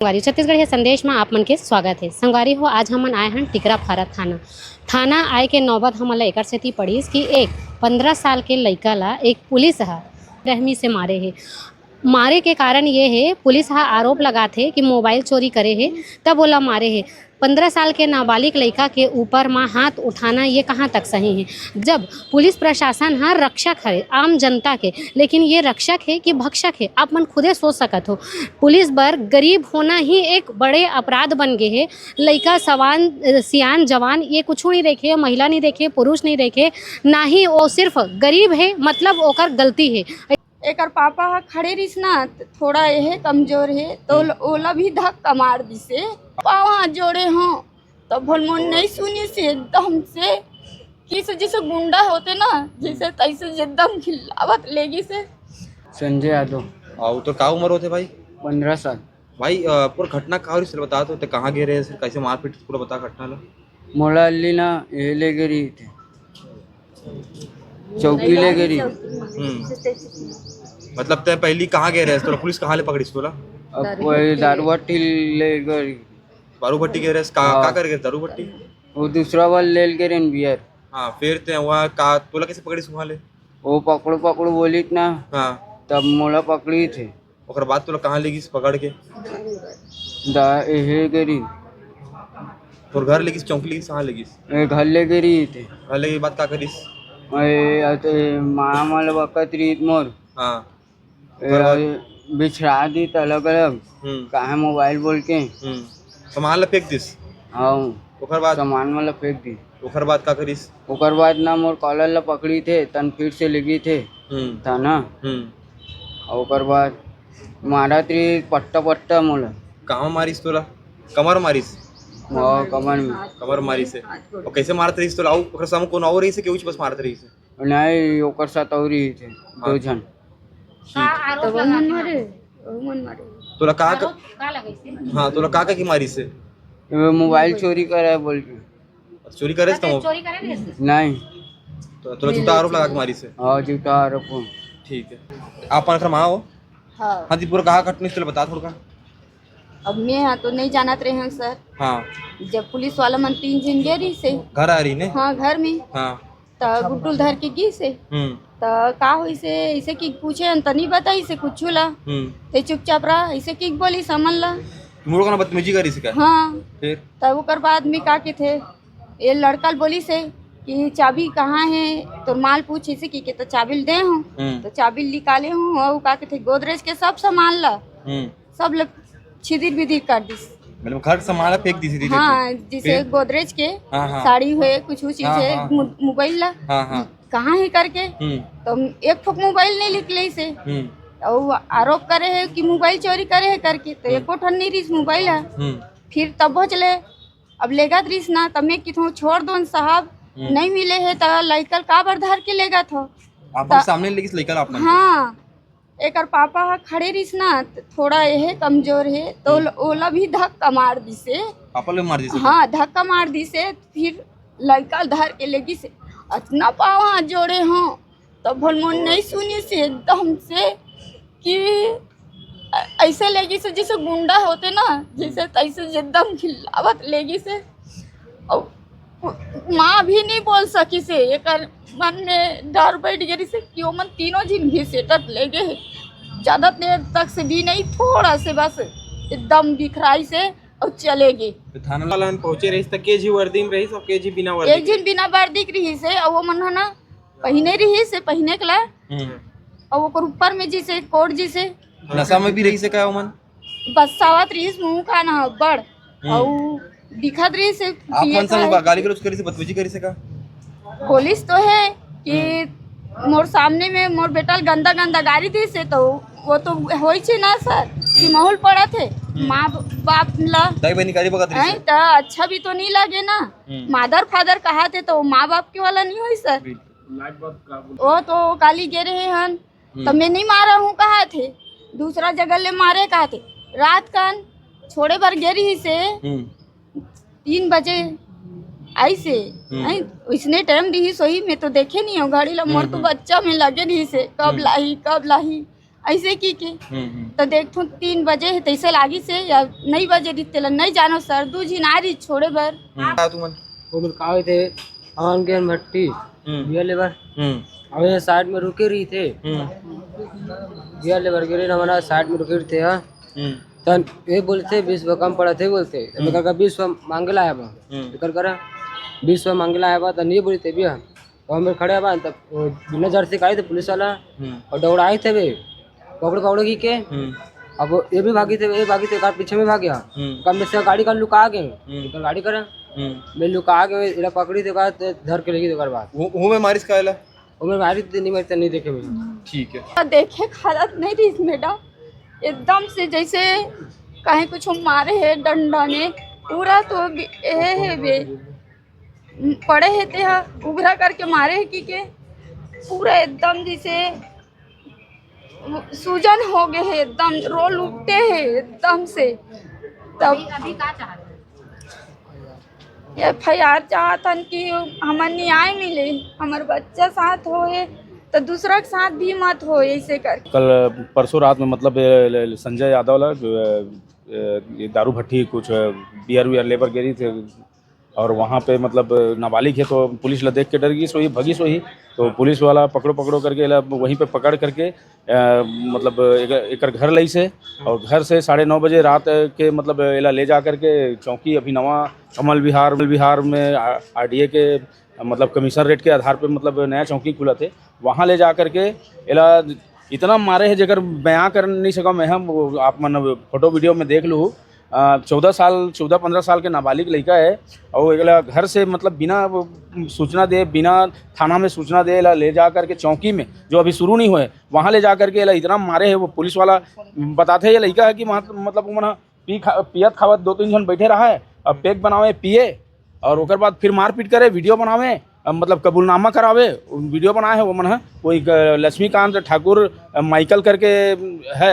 संगवारी छत्तीसगढ़ के संदेश में आप मन के स्वागत है। संगवारी हो आज हमन आए हैं टिकरा फारा थाना आए के नौबत हमन एकर सेती पड़ीस कि एक 15 साल के लइका ला एक पुलिस ह रहमी से मारे है। मारे के कारण ये है पुलिस हा आरोप लगाथे कि मोबाइल चोरी करे है तब ओला मारे है। 15 साल के नाबालिग लइका के ऊपर में हाथ उठाना ये कहाँ तक सही है, जब पुलिस प्रशासन हा रक्षक है आम जनता के, लेकिन ये रक्षक है कि भक्षक है आप मन खुदे सोच सकत हो। पुलिस बर गरीब होना ही एक बड़े अपराध बन गए है। लइका सवान सियान जवान ये कुछ नहीं देखे, महिला नहीं देखे, पुरुष नहीं देखे, ना ही वो सिर्फ गरीब है मतलब ओकर गलती है। एकर पापा हा खड़े रहिस ना, थोड़ा यह कमजोर है तो ओला भी धक्का मार दिसे। पाँव हाथ जोड़े हों तो भलमोन नहीं सुनी से एकदम से किस जैसे गुंडा होते ना जैसे तैसे एकदम खिलावत लेगी से। संजय यादव। आओ तो का उम्र होते भाई? 15 साल। भाई पूरा घटना का हो रही बता, तो कहाँ गए रहे, कैसे मारपीट पूरा बता घटना ला। मोला अल्ली ना ये ले गई थे, चौकी ले गई। मतलब ते पहली कहाँ गए रहे, तो पुलिस कहाँ ले पकड़ी तोला? अब कोई दारू भट्टी ले गई। दारू भट्टी गए रहे का कर गए दारू भट्टी? वो दूसरा बार ले गए बियर। हाँ फिर ते वहाँ का तोला कैसे पकड़ी वहाँ ले? वो पकड़ो बोली ना। हाँ तब मोला पकड़ी थे। और बाद तोला कहाँ लेगी पकड़ के? ये गई और घर लेगी चौकी लेगी कहाँ लेगी? घर ले गई थे। घर लेगी बात का करीस? माँ माला वक़्त रीत मोर। हाँ बिछड़ा दी अलग अलग कहा मोबाइल बोल के सामान ला फेंक दिस। हाँ ओकर बाद सामान वाला फेंक दी। ओकर बाद का करीस? ओकर बाद ना मोर कॉलर ला पकड़ी थे तन फिर से लगी थे थाना। ओकर बाद मारा त्री पट्टा मोला। कहाँ मारिस तोला? कमर मारिस? कमर में। कमर मारी से और कैसे मारत रही तो लाऊ ओकर सामने कौन और रही से केउच बस मारत रही से? नहीं ओकर साथ और ही थे दो जन। तो मन मारे तोला का हाँ तोला का की मारी से? मोबाइल चोरी करा बोल के। चोरी करे तो नहीं तो तोला झूठा आरोप लगा के मारी से? हाँ झूठा आरोप। ठीक है आप अनखर माँ हो? हाँ जी पूरा कहाँ घटना इसलिए बता थोड़ा। अब मैं यहाँ तो नहीं जानत रहे हैं सर। हाँ जब पुलिस वाला मन 3 जन गए रही से घर आ रही ने? हाँ घर में। हाँ तो गुड्डुल धर के गी से तो का हुई से ऐसे की पूछे तनी बताई से कुछ ला ते चुपचाप रहा ऐसे की बोली समझ ला तुम लोग बदतमीजी करी से? हाँ फिर तब ओकर बाद में का के थे ये लड़का बोली से कि चाबी कहाँ है तो माल पूछे से कि तो चाबी दे हूँ तो चाबी निकाले हूँ और का के थे गोदरेज के सब सामान ला सब लोग छिदिर बिदिर कर दी। मतलब घर सामान फेंक दी थी? हाँ जैसे गोदरेज के साड़ी हुए कुछ चीज है मोबाइल ला कहाँ है करके तो एक फुक मोबाइल नहीं निकले से और आरोप करे है कि मोबाइल चोरी करे है करके तो एको ठन नहीं रही मोबाइल है। फिर तब चले अब लेगा रहीस ना तब मैं किथों छोड़ दो साहब नहीं मिले है तो लड़का का बरधार के लेगा था आप सामने लेगी लड़का आप? हाँ एकर पापा हा खड़े रहिस ना, थोड़ा यह कमजोर है तो ओला भी धक्का मार दी से। पापा ले मार दी से? हाँ धक्का मार दी से फिर लड़का धर के लेगी से इतना पाँव हाथ जोड़े हों तो भलमोन नहीं सुनी से एकदम से कि ऐसे लेगी से जैसे गुंडा होते ना जैसे तैसे एकदम खिलावत लेगी से। और माँ भी नहीं बोल सकी से एकर मन में डर बैठ गई से कि वो मन तीनों जिन घिसेटत ले गए ज्यादा देर तक से भी नहीं, थोड़ा से बस एकदम बिखराई से और चले गए। थाना वाला पहुंचे रही तक के जी वर्दी में रही सब के जी बिना वर्दी? एक दिन बिना वर्दी के रही से और वो मन ना पहने रही से पहने के ला और वो ऊपर में जी से कोट जी से नशा में भी रही से का मन बस सावत रही मुंह का ना बड़ और दिखत रही से। आप मन से गाली गलौज करी से बदतमीजी करी से का? पुलिस तो है कि मोर सामने में मोर बेटा गंदा गंदा गाड़ी दी से तो वो तो हो ना सर कि माहौल पड़ा थे माँ बाप ला दाई बहनी गाली बगत रही तो अच्छा भी तो नहीं लगे ना। मादर फादर कहा थे तो माँ बाप के वाला नहीं हुई सर। वो तो काली गे रहे हन तो मैं नहीं मारा हूँ कहा थे, दूसरा जगह ले मारे कहा थे। रात कान छोड़े पर गे रही से 3 बजे आई से इसने टाइम दी सोई में तो देखे नहीं हो गाड़ी ला मोर तो बच्चा में लगे नहीं से कब लाही ऐसे की के तो देखो 3 बजे है तैसे लागी से या नहीं बजे दिते नहीं जानो सर दू जी नारी छोड़े बर तुमन वो लोग कहा थे आन के भट्टी बिया लेबर अब ये साइड में रुके रही थे बिया लेबर गिरे ना हमारा साइड में रुके थे हाँ तन ये बोलते 20 कम पड़ा थे बोलते मैं का 20 मांगे लाया बा कर करा 20 मांगे लाया बा तो नहीं बोलते बिया तो हम खड़े बा तब बिना जर्सी का थे पुलिस वाला और दौड़ाए थे वे पकड़ की के अब ये भी भागी थे कार पीछे में भाग गया कम में से गाड़ी का लुका गए गाड़ी करा मैं लुका गए इला पकड़ी थे धर के लेगी तो बाद वो में मारिस कायला वो मैं मारी नहीं मरता नहीं देखे मैं ठीक है देखे हालत नहीं थी मैडम एकदम से जैसे कहीं कुछ मारे है डंडा ने पूरा तो है बे पड़े है ते उभरा करके मारे है कि पूरा एकदम जैसे सूजन हो गए है एकदम रोल उठते है एकदम से तब अभी का चाहते FIR चाहतन कि हमार न्याय मिले हमार बच्चा साथ होए तो दूसरा के साथ भी मत हो ऐसे कर। कल परसों रात में मतलब संजय यादव वाला ये दारू भट्टी कुछ बियर लेबर गिरी थे और वहाँ पे मतलब नाबालिग है तो पुलिस ला देख के डर गई सोई भगी सोई तो पुलिस वाला पकड़ो करके वहीं पे पकड़ करके मतलब एक घर लई से और घर से 9:30 बजे रात के मतलब एला ले जा करके चौकी अभी नवा कमल विहार में RDA के मतलब कमिश्नरेट के आधार पे मतलब नया चौकी खुला थे वहाँ ले जा करके एला इतना मारे है जगह बयां कर नहीं सका मैं हम आप मन फोटो वीडियो में देख लूँ 14-15 साल के नाबालिग लड़का है और एला घर से मतलब बिना सूचना दे बिना थाना में सूचना दे एला ले जा करके चौकी में जो अभी शुरू नहीं हुए वहाँ ले जा करके एला इतना मारे है वो पुलिस वाला बताते हैं ये लड़का है कि मतलब वो पियत खावत 2-3 जन बैठे रहा है अब पैक बनावे पिए और ओकर बाद फिर मारपीट करे वीडियो बनावे मतलब कबूलनामा करावे वीडियो बनाए है वो मन कोई लक्ष्मीकांत ठाकुर माइकल करके है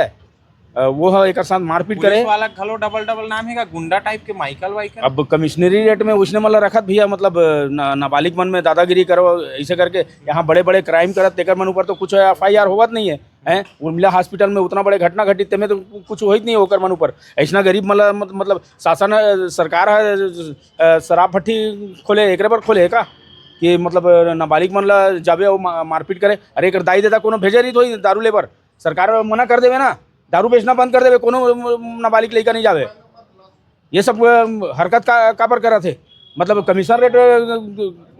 वो है एक साथ मारपीट करे वाला खलो डबल नाम है गुंडा टाइप के माइकल वाइकल अब कमिश्नरेट में उसने मतलब रखत भैया मतलब नाबालिग मन में दादागिरी करो ऐसे करके यहाँ बड़े बड़े क्राइम करत तेकर मन ऊपर तो कुछ FIR होवत नहीं है हैं उर्मिला हॉस्पिटल में उतना बड़े घटना घटित में तो कुछ होत नहीं होकर मन ऊपर ऐसा गरीब मतलब शासन सरकार है शराब भट्टी खोले एक पर खोले का कि मतलब नाबालिग मन ला जाबे वो मारपीट करे अरे एक दाई देता कोनो भेजे रही तो दारू लेबर सरकार मना कर देवे ना दारू बेचना बंद कर देवे कोनो नाबालिग लेकर नहीं जावे ये सब हरकत का पर करा थे मतलब कमिश्नरेट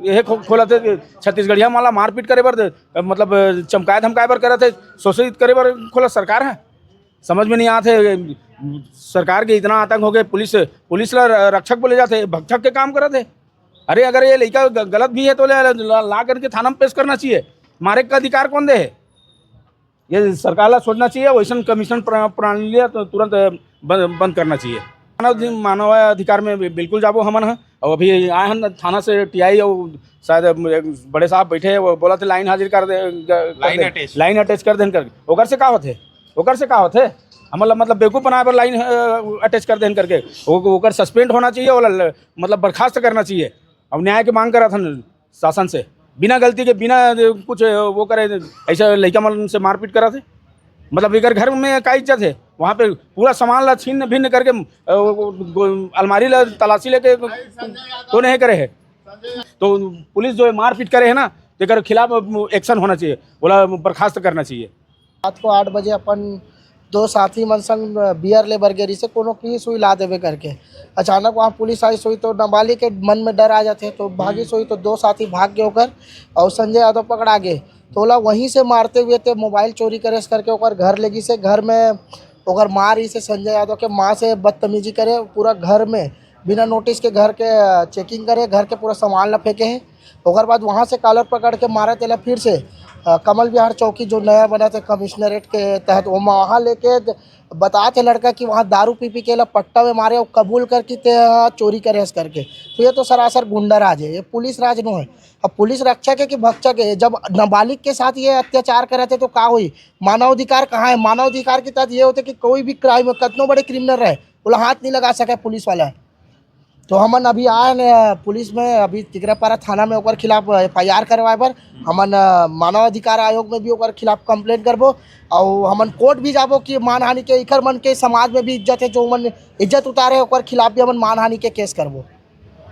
ये खोला थे छत्तीसगढ़िया माला मारपीट करे बर मतलब चमकाए धमकाए बर करा थे शोषित करे बर खोला सरकार है समझ में नहीं आते सरकार के इतना आतंक हो गए पुलिस ला रक्षक बोले जाते भक्षक के काम करा थे अरे अगर ये लड़का गलत भी है तो ला करके थाना में पेश करना चाहिए मारे का अधिकार कौन दे है ये सरकार ला सोचना चाहिए वैसा कमीशन प्रणाली तो तुरंत बंद करना चाहिए मानव अधिकार में बिल्कुल जाबो हमन है और अभी आए हैं थाना से TI और शायद बड़े साहब बैठे हैं वो बोला थे लाइन हाजिर कर दे लाइन अटैच कर देन कर ओकर से का होते मतलब बेवकूफ़ बनाए पर लाइन अटैच कर देन करके ओकर सस्पेंड होना चाहिए और मतलब बर्खास्त करना चाहिए अब न्याय की मांग करा था शासन से बिना गलती के बिना कुछ वो करे ऐसा लड़का मन से मारपीट करा थे मतलब अगर घर में का इज्जत है वहाँ पे पूरा सामान ला छीन भिन्न करके अलमारी ला तलाशी लेके तो नहीं करे है तो पुलिस जो है मारपीट करे है ना तो खिलाफ एक्शन होना चाहिए बोला बर्खास्त करना चाहिए। रात को 8 बजे अपन 2 साथी मन संग बियर ले बरगेरी से कोनो की सुई ला देवे करके अचानक वहाँ पुलिस आई सोई तो नाबालिग के मन में डर आ जाते तो भागी सोई तो 2 साथी भाग गए होकर और संजय यादव पकड़ा गए तो ओला वहीं से मारते हुए थे मोबाइल चोरी करे करके ओकर घर लेगी से घर में ओकर मार ही से संजय यादव के माँ से बदतमीजी करे पूरा घर में बिना नोटिस के घर के चेकिंग करे घर के पूरा सामान ला फेंके हैं ओकर बाद वहाँ से कॉलर पकड़ के मारे तेला फिर से कमल विहार चौकी जो नया बना था कमिश्नरेट के तहत वो वहाँ लेके बताए थे लड़का कि वहाँ दारू पी के पट्टा में मारे और कबूल करके चोरी करे करके तो ये तो सरासर गुंडा राज है ये पुलिस राज नहीं है। अब पुलिस रक्षक है कि भक्षक है जब नाबालिग के साथ ये अत्याचार करे थे तो क्या हुई मानवाधिकार कहाँ है मानवाधिकार के तहत ये होते कि कोई भी क्राइम कितनों बड़े क्रिमिनल रहे बोला हाथ नहीं लगा सके पुलिस वाला तो हमन अभी आए न पुलिस में, अभी टिकरापारा थाना में ओकर खिलाफ FIR करवाए बर हमन मानव अधिकार आयोग में भी ओकर खिलाफ कंप्लेंट करबो और हमन कोर्ट भी जाबो कि मानहानि के इकर मन के समाज में भी इज्जत है, जो मन इज्जत उतारे ओकर खिलाफ भी हमन मानहानि के केस करबो।